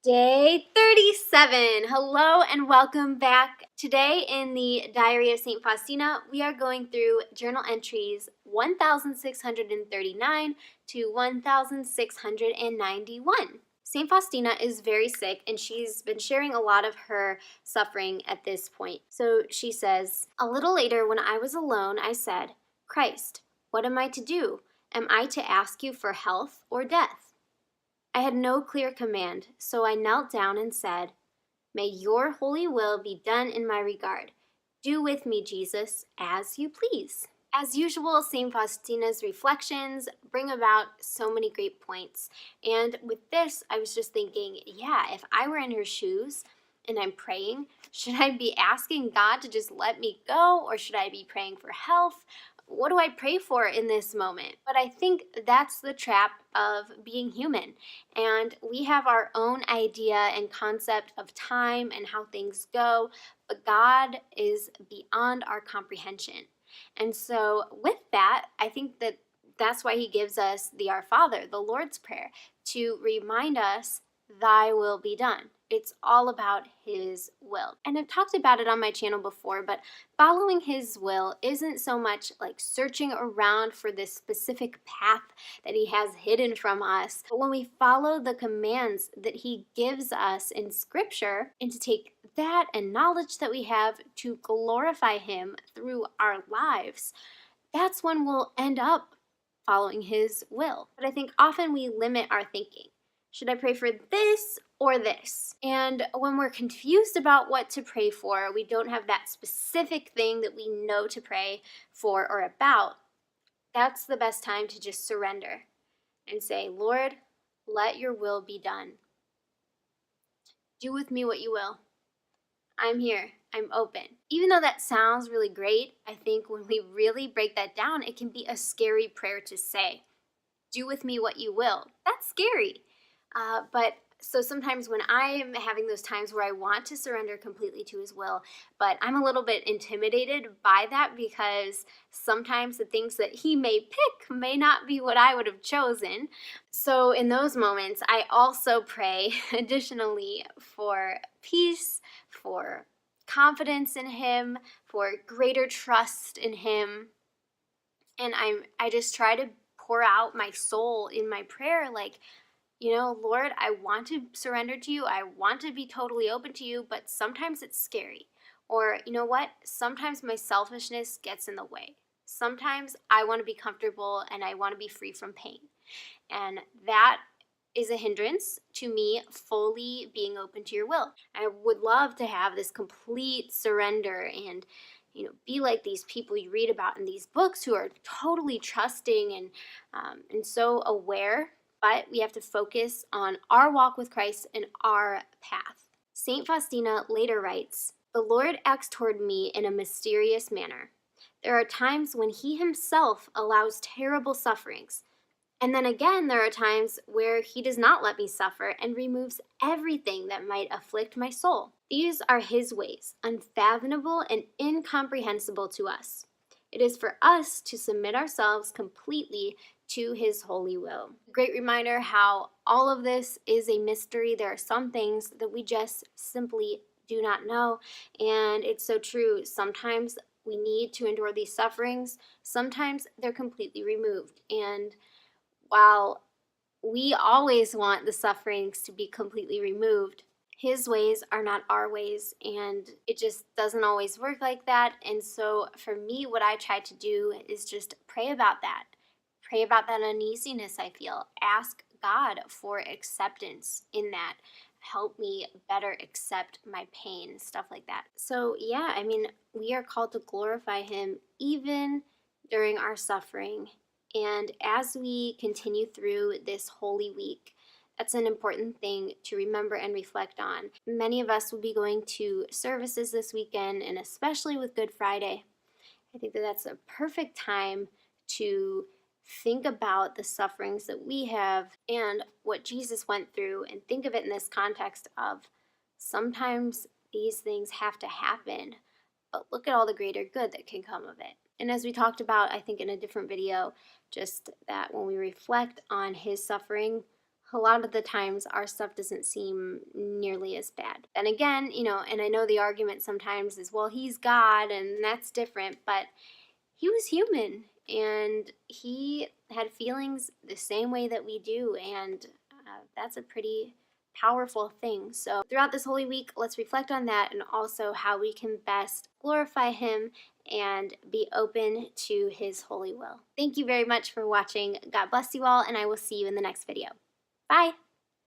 Day 37. Hello and welcome back. Today in the Diary of St. Faustina, we are going through journal entries 1639 to 1691. St. Faustina is very sick and she's been sharing a lot of her suffering at this point. So she says, "A little later when I was alone, I said, 'Christ, what am I to do? Am I to ask you for health or death?' I had no clear command, so I knelt down and said, 'May your holy will be done in my regard. Do with me, Jesus, as you please.'" As usual, St. Faustina's reflections bring about so many great points. And with this, I was just thinking, yeah, if I were in her shoes and I'm praying, should I be asking God to just let me go, or should I be praying for health? What do I pray for in this moment? But I think that's the trap of being human. And we have our own idea and concept of time and how things go, but God is beyond our comprehension. And so, with that, I think that that's why He gives us the Our Father, the Lord's Prayer, to remind us, "Thy will be done." It's all about His will. And I've talked about it on my channel before, but following His will isn't so much like searching around for this specific path that He has hidden from us. But when we follow the commands that He gives us in Scripture, and to take that and knowledge that we have to glorify Him through our lives, that's when we'll end up following His will. But I think often we limit our thinking. Should I pray for this or this? And when we're confused about what to pray for, we don't have that specific thing that we know to pray for or about, that's the best time to just surrender and say, "Lord, let your will be done. Do with me what you will. I'm here. I'm open." Even though that sounds really great, I think when we really break that down, it can be a scary prayer to say. Do with me what you will. That's scary. So sometimes when I'm having those times where I want to surrender completely to His will, but I'm a little bit intimidated by that because sometimes the things that He may pick may not be what I would have chosen. So in those moments, I also pray additionally for peace, for confidence in Him, for greater trust in Him. And I just try to pour out my soul in my prayer, like, Lord, I want to surrender to you. I want to be totally open to you, but sometimes it's scary. Or, you know what? Sometimes my selfishness gets in the way. Sometimes I want to be comfortable and I want to be free from pain. And that is a hindrance to me fully being open to your will. I would love to have this complete surrender and be like these people you read about in these books who are totally trusting and so aware. But we have to focus on our walk with Christ and our path. St. Faustina later writes, "The Lord acts toward me in a mysterious manner. There are times when He Himself allows terrible sufferings. And then again, there are times where He does not let me suffer and removes everything that might afflict my soul. These are His ways, unfathomable and incomprehensible to us. It is for us to submit ourselves completely to His holy will." A great reminder how all of this is a mystery. There are some things that we just simply do not know. And it's so true. Sometimes we need to endure these sufferings. Sometimes they're completely removed. And while we always want the sufferings to be completely removed, His ways are not our ways, and it just doesn't always work like that. And so for me, what I try to do is just pray about that. Pray about that uneasiness I feel. Ask God for acceptance in that. Help me better accept my pain, stuff like that. So yeah, I mean, we are called to glorify Him even during our suffering. And as we continue through this Holy Week, that's an important thing to remember and reflect on. Many of us will be going to services this weekend, and especially with Good Friday, I think that that's a perfect time to think about the sufferings that we have and what Jesus went through, and think of it in this context of sometimes these things have to happen, but look at all the greater good that can come of it. And as we talked about, I think in a different video, just that when we reflect on His suffering, a lot of the times our stuff doesn't seem nearly as bad. And again, and I know the argument sometimes is, well, he's God and that's different, but he was human and he had feelings the same way that we do, and that's a pretty powerful thing. So throughout this Holy Week, let's reflect on that and also how we can best glorify him and be open to his holy will. Thank you very much for watching. God bless you all, and I will see you in the next video. Bye!